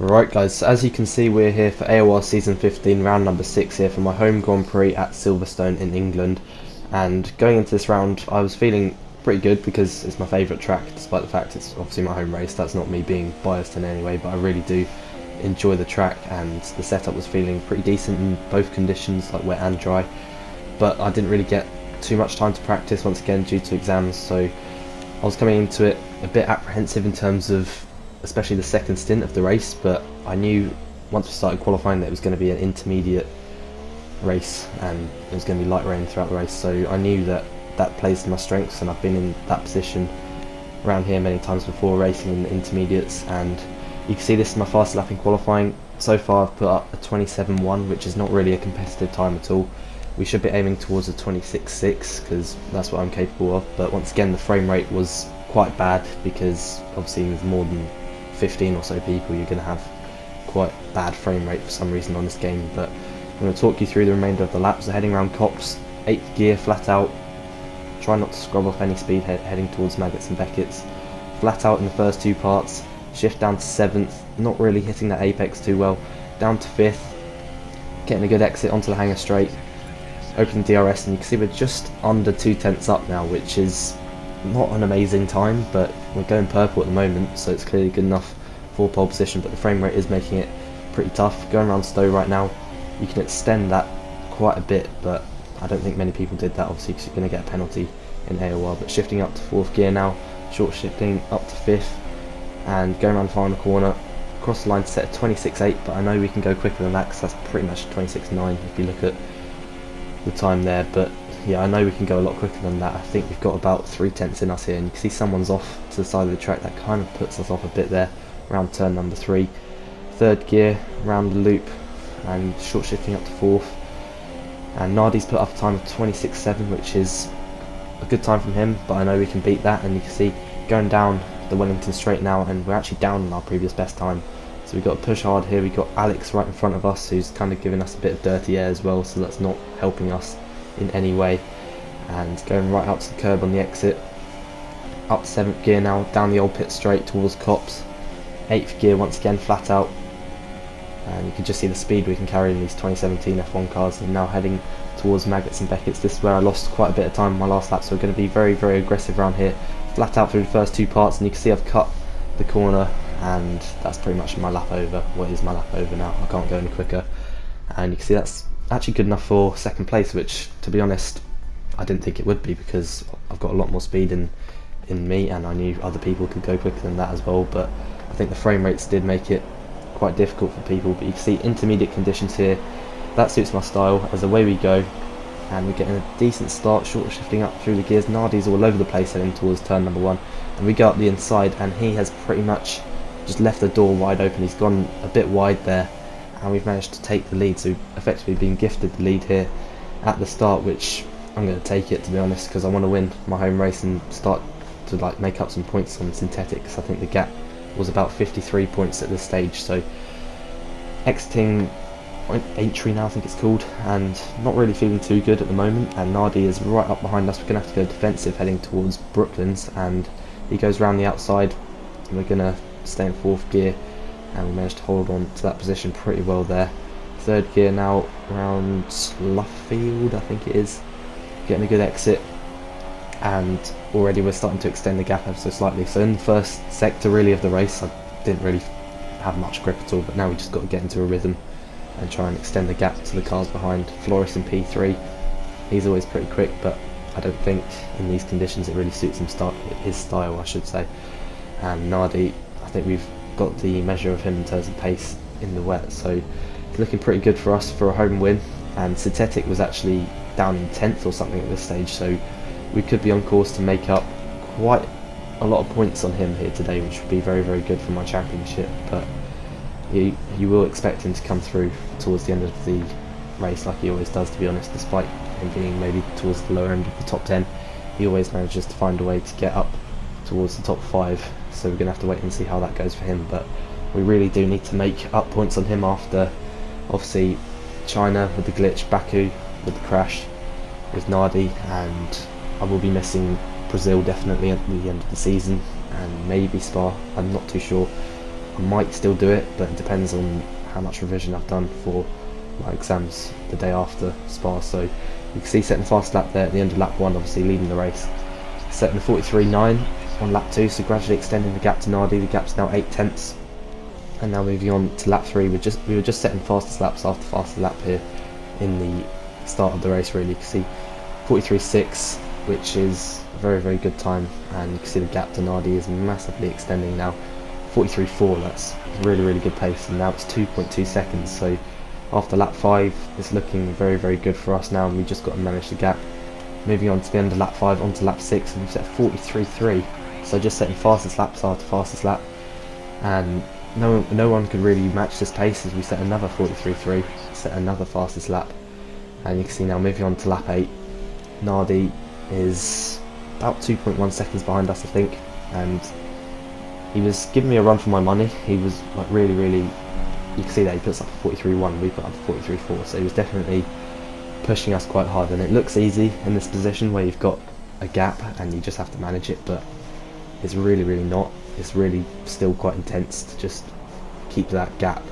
Right guys, so as you can see we're here for AOR Season 15, round number 6 here for my home Grand Prix at Silverstone in England. And going into this round I was feeling pretty good because it's my favourite track, despite the fact it's obviously my home race. That's not me being biased in any way, but I really do enjoy the track, and the setup was feeling pretty decent in both conditions, like wet and dry. But I didn't really get too much time to practice once again due to exams, so I was coming into it a bit apprehensive in terms of especially the second stint of the race, but I knew once we started qualifying that it was going to be an intermediate race and it was going to be light rain throughout the race, so I knew that that plays to my strengths, and I've been in that position around here many times before racing in the intermediates. And you can see this is my fastest lap in qualifying. So far I've put up a 27.1, which is not really a competitive time at all. We should be aiming towards a 26.6 because that's what I'm capable of, but once again the frame rate was quite bad because obviously with more than 15 or so people you're going to have quite bad frame rate for some reason on this game. But I'm going to talk you through the remainder of the laps. So heading around Copse, 8th gear flat out, try not to scrub off any speed heading towards Maggots and Beckett's, flat out in the first two parts, shift down to 7th, not really hitting that apex too well, down to 5th, getting a good exit onto the hanger straight, opening DRS, and you can see we're just under 2/10 up now, which is not an amazing time, but we're going purple at the moment, so it's clearly good enough for pole position, but the frame rate is making it pretty tough. Going around Stowe right now, you can extend that quite a bit, but I don't think many people did that obviously because you're going to get a penalty in AOR. But shifting up to 4th gear now, short shifting up to 5th, and going around the final corner, across the line to set at 26.8, but I know we can go quicker than that because that's pretty much 26.9 if you look at the time there. But yeah, I know we can go a lot quicker than that. I think we've got about 3/10 in us here, and you can see someone's off to the side of the track. That kind of puts us off a bit there around turn number 3. 3rd gear, round the loop, and short shifting up to 4th. And Nardi's put up a time of 26.7, which is a good time from him, but I know we can beat that. And you can see going down the Wellington straight now, and we're actually down on our previous best time. So we've got to push hard here. We've got Alex right in front of us, who's kind of giving us a bit of dirty air as well, so that's not helping us in any way. And going right out to the curb on the exit, up 7th gear now, down the old pit straight towards Copse, 8th gear once again flat out, and you can just see the speed we can carry in these 2017 F1 cars. And now heading towards Maggots and Beckett's. This is where I lost quite a bit of time in my last lap, so we're going to be very, very aggressive around here, flat out through the first two parts, and you can see I've cut the corner, and that's pretty much my lap over. What is my lap over now? I can't go any quicker, and you can see that's actually good enough for second place, which to be honest I didn't think it would be because I've got a lot more speed in me, and I knew other people could go quicker than that as well. But I think the frame rates did make it quite difficult for people. But you can see intermediate conditions here, that suits my style. As away we go, and we're getting a decent start, short shifting up through the gears. Nardi's all over the place heading towards turn number 1, and we go up the inside, and he has pretty much just left the door wide open. He's gone a bit wide there, and we've managed to take the lead, so effectively being gifted the lead here at the start, which I'm going to take it, to be honest, because I want to win my home race and start to like make up some points on synthetics. I think the gap was about 53 points at this stage, so exiting entry now I think it's called, and not really feeling too good at the moment. And Nardi is right up behind us. We're going to have to go defensive heading towards Brooklands, and he goes around the outside, and we're going to stay in 4th gear, and we managed to hold on to that position pretty well there. 3rd gear now around Luffield I think it is, getting a good exit, and already we're starting to extend the gap ever so slightly. So in the first sector really of the race I didn't really have much grip at all, but now we just got to get into a rhythm and try and extend the gap to the cars behind. Flores in P3, he's always pretty quick, but I don't think in these conditions it really suits his style I should say. And Nardi, I think we've got the measure of him in terms of pace in the wet, so it's looking pretty good for us for a home win. And Synthetic was actually down in 10th or something at this stage, so we could be on course to make up quite a lot of points on him here today, which would be very, very good for my championship. But you will expect him to come through towards the end of the race like he always does, to be honest. Despite him being maybe towards the lower end of the top 10, he always manages to find a way to get up towards the top 5, so we're going to have to wait and see how that goes for him. But we really do need to make up points on him after obviously China with the glitch, Baku with the crash with Nardi, and I will be missing Brazil definitely at the end of the season, and maybe Spa, I'm not too sure. I might still do it, but it depends on how much revision I've done for my exams the day after Spa. So you can see setting the fast lap there at the end of lap 1, obviously leading the race. Setting the 43.9 on lap 2, so gradually extending the gap to Nardi. The gap's now 8 tenths. And now moving on to lap 3, we were just setting fastest laps after fastest lap here in the start of the race really. You can see 43.6, which is a very, very good time, and you can see the gap to Nardi is massively extending now. 43.4, that's really, really good pace, and now it's 2.2 seconds, so after lap 5 it's looking very, very good for us now, and we just got to manage the gap. Moving on to the end of lap 5, onto lap 6, and we've set 43.3, so just setting fastest laps after fastest lap, and no one could really match this pace as we set another 43.3, set another fastest lap. And you can see now moving on to lap 8, Nardi is about 2.1 seconds behind us, I think, and he was giving me a run for my money. He was like really, really, you can see that he puts up a 43.1, we put up a 43.4, so he was definitely pushing us quite hard, and it looks easy in this position where you've got a gap and you just have to manage it, but it's really, really not. It's really still quite intense to just keep that gap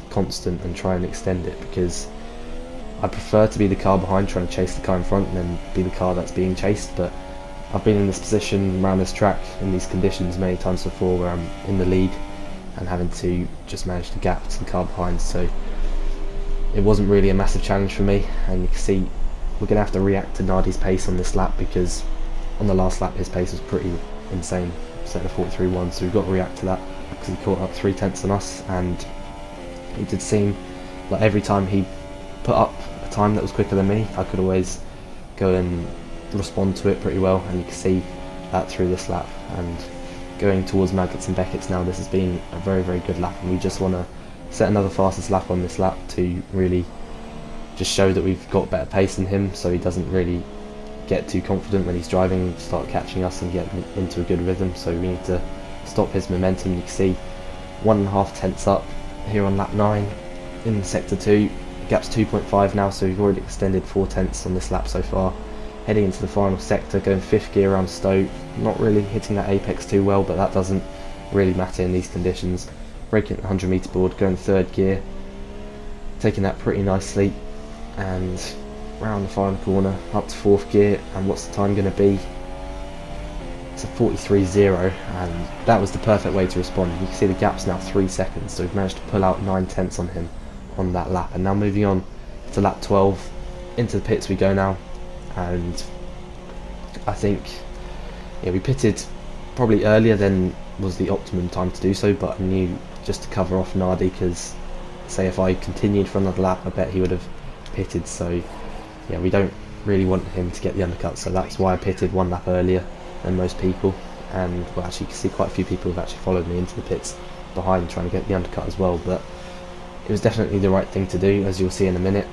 constant and try and extend it, because I prefer to be the car behind trying to chase the car in front and then be the car that's being chased. But I've been in this position around this track in these conditions many times before where I'm in the lead and having to just manage the gap to the car behind, so it wasn't really a massive challenge for me. And you can see we're going to have to react to Nardi's pace on this lap, because on the last lap his pace was pretty insane, setting a 43.1, so we've got to react to that because he caught up 3 tenths on us, and it did seem like every time he put up a time that was quicker than me, I could always go and respond to it pretty well, and you can see that through this lap. And going towards Maggots and Beckett's now, this has been a very, very good lap, and we just want to set another fastest lap on this lap to really just show that we've got better pace than him, so he doesn't really get too confident when he's driving, start catching us and get into a good rhythm. So we need to stop his momentum. You can see 1.5 tenths up here on lap 9 in sector 2. The gap's 2.5 now, so we've already extended 4 tenths on this lap so far. Heading into the final sector, going 5th gear around Stowe, not really hitting that apex too well, but that doesn't really matter in these conditions. Braking at the 100 metre board, going 3rd gear, taking that pretty nicely, and round the final corner up to 4th gear. And what's the time going to be? It's a 43.0, and that was the perfect way to respond. You can see the gap's now 3 seconds, so we've managed to pull out 9 tenths on him on that lap. And now moving on to lap 12, into the pits we go now, and I think we pitted probably earlier than was the optimum time to do so, but I knew just to cover off Nardi, because say if I continued for another lap I bet he would have pitted, so yeah, we don't really want him to get the undercut, so that's why I pitted 1 lap earlier than most people. And well, actually you can see quite a few people have actually followed me into the pits behind trying to get the undercut as well, but it was definitely the right thing to do, as you'll see in a minute.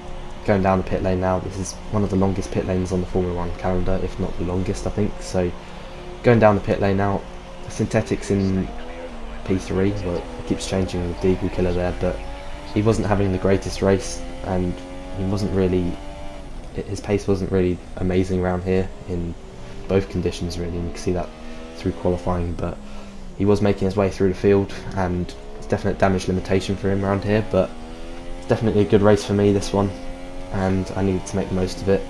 Going down the pit lane now, this is one of the longest pit lanes on the Formula 1 calendar, if not the longest, I think. So going down the pit lane now, the synthetics in P3, well, it keeps changing with Deagle Killer there, but he wasn't having the greatest race, and he wasn't really, his pace wasn't really amazing around here in both conditions really, and you can see that through qualifying. But he was making his way through the field, and it's definite damage limitation for him around here, but it's definitely a good race for me, this one, and I needed to make the most of it.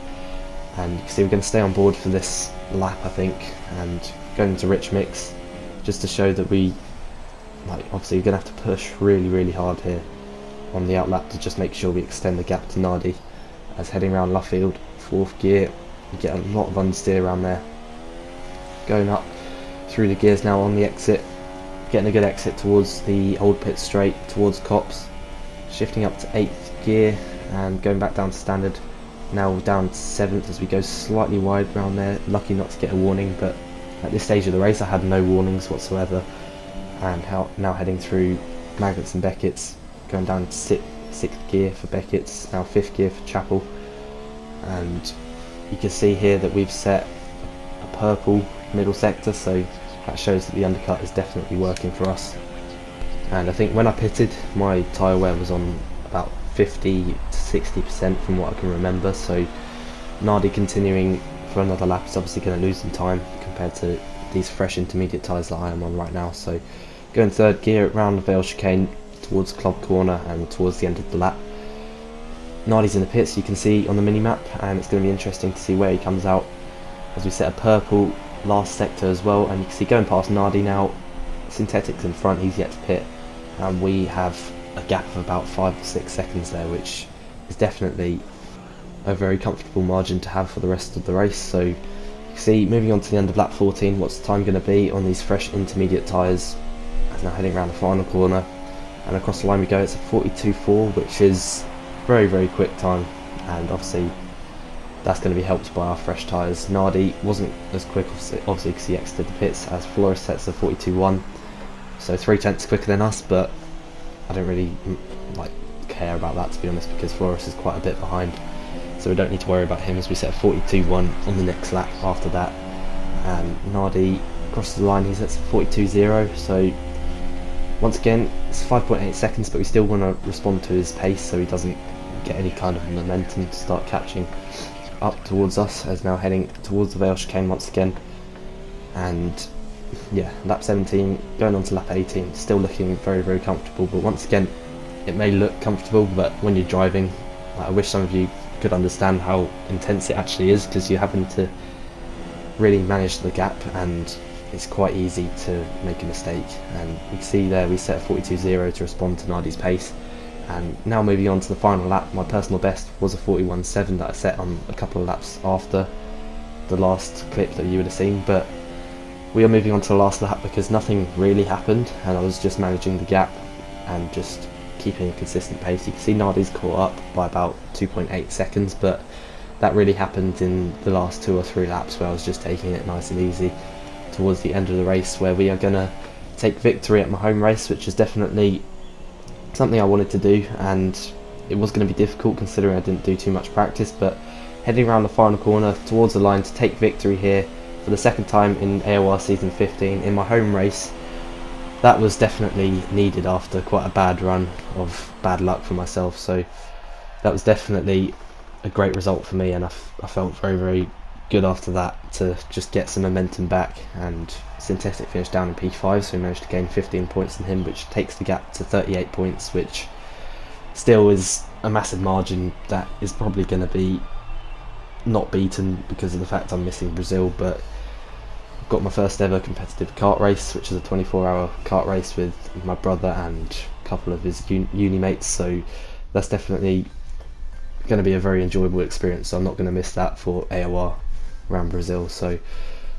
And you can see we're going to stay on board for this lap, I think, and going into rich mix just to show that we, like, obviously we're going to have to push really, really hard here on the outlap to just make sure we extend the gap to Nardi. As heading around Luffield, 4th gear, you get a lot of understeer around there. Going up through the gears now on the exit, getting a good exit towards the old pit straight towards Cops, shifting up to 8th gear and going back down to standard. Now down to 7th as we go slightly wide around there, lucky not to get a warning, but at this stage of the race I had no warnings whatsoever. And now heading through Maggots and Beckett's, going down to 6th gear for Beckett's, now 5th gear for Chapel. And you can see here that we've set a purple middle sector, so that shows that the undercut is definitely working for us. And I think when I pitted, my tyre wear was on about 50 to 60% from what I can remember, so Nardi continuing for another lap is obviously going to lose some time compared to these fresh intermediate tyres that I am on right now. So Going third gear around the Vale chicane towards Club Corner and towards the end of the lap. Nardi's in the pits, you can see on the mini-map, and it's going to be interesting to see where he comes out as we set a purple last sector as well. And you can see going past Nardi now, Synthetic's in front, he's yet to pit, and we have a gap of about 5 or 6 seconds there, which is definitely a very comfortable margin to have for the rest of the race. So you can see, moving on to the end of lap 14, what's the time going to be on these fresh intermediate tyres as now heading around the final corner, and across the line we go. It's a 42.4, which is very quick time, and obviously that's going to be helped by our fresh tyres. Nardi wasn't as quick obviously because he exited the pits, as Flores sets a 42.1, so 3/10 quicker than us, but I don't really care about that, to be honest, because Flores is quite a bit behind, so we don't need to worry about him as we set a 42.1 on the next lap after that. And Nardi crosses the line, he sets a 42.0, so once again it's 5.8 seconds, but we still want to respond to his pace so he doesn't get any kind of momentum to start catching up towards us, as now heading towards the Vale chicane once again. And yeah, lap 17 going on to lap 18, still looking very comfortable, but once again it may look comfortable, but when you're driving, I wish some of you could understand how intense it actually is, because you're having to really manage the gap and it's quite easy to make a mistake. And you can see there we set a 42.0 to respond to Nardi's pace. And now moving on to the final lap, my personal best was a 41.7 that I set on a couple of laps after the last clip that you would have seen, but we are moving on to the last lap because nothing really happened and I was just managing the gap and just keeping a consistent pace. You can see Nardi's caught up by about 2.8 seconds, but that really happened in the last 2 or 3 laps where I was just taking it nice and easy towards the end of the race, where we are going to take victory at my home race, which is definitely something I wanted to do, and it was going to be difficult considering I didn't do too much practice. But heading around the final corner towards the line to take victory here for the second time in AOR season 15 in my home race, that was definitely needed after quite a bad run of bad luck for myself. So that was definitely a great result for me, and I felt very good after that to just get some momentum back. And Synthetic finished down in P5, so we managed to gain 15 points on him, which takes the gap to 38 points, which still is a massive margin that is probably going to be not beaten because of the fact I'm missing Brazil. But I've got my first ever competitive kart race, which is a 24-hour kart race with my brother and a couple of his uni mates, so that's definitely going to be a very enjoyable experience, so I'm not going to miss that for AOR around Brazil. So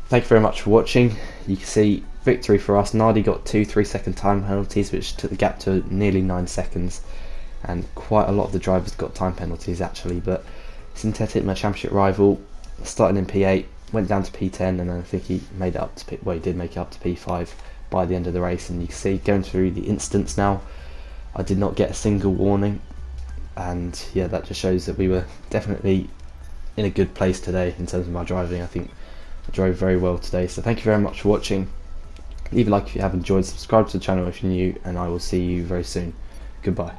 thank you very much for watching. You can see victory for us. Nardi got 2 3-second time penalties, which took the gap to nearly 9 seconds, and quite a lot of the drivers got time penalties actually. But Synthetic, my championship rival, starting in P8, went down to P10, and I think he made it up to he did make it up to P5 by the end of the race. And you can see going through the instance now, I did not get a single warning, and yeah, that just shows that we were definitely in a good place today in terms of my driving. I think I drove very well today. So thank you very much for watching. Leave a like if you have enjoyed, subscribe to the channel if you're new, and I will see you very soon. Goodbye.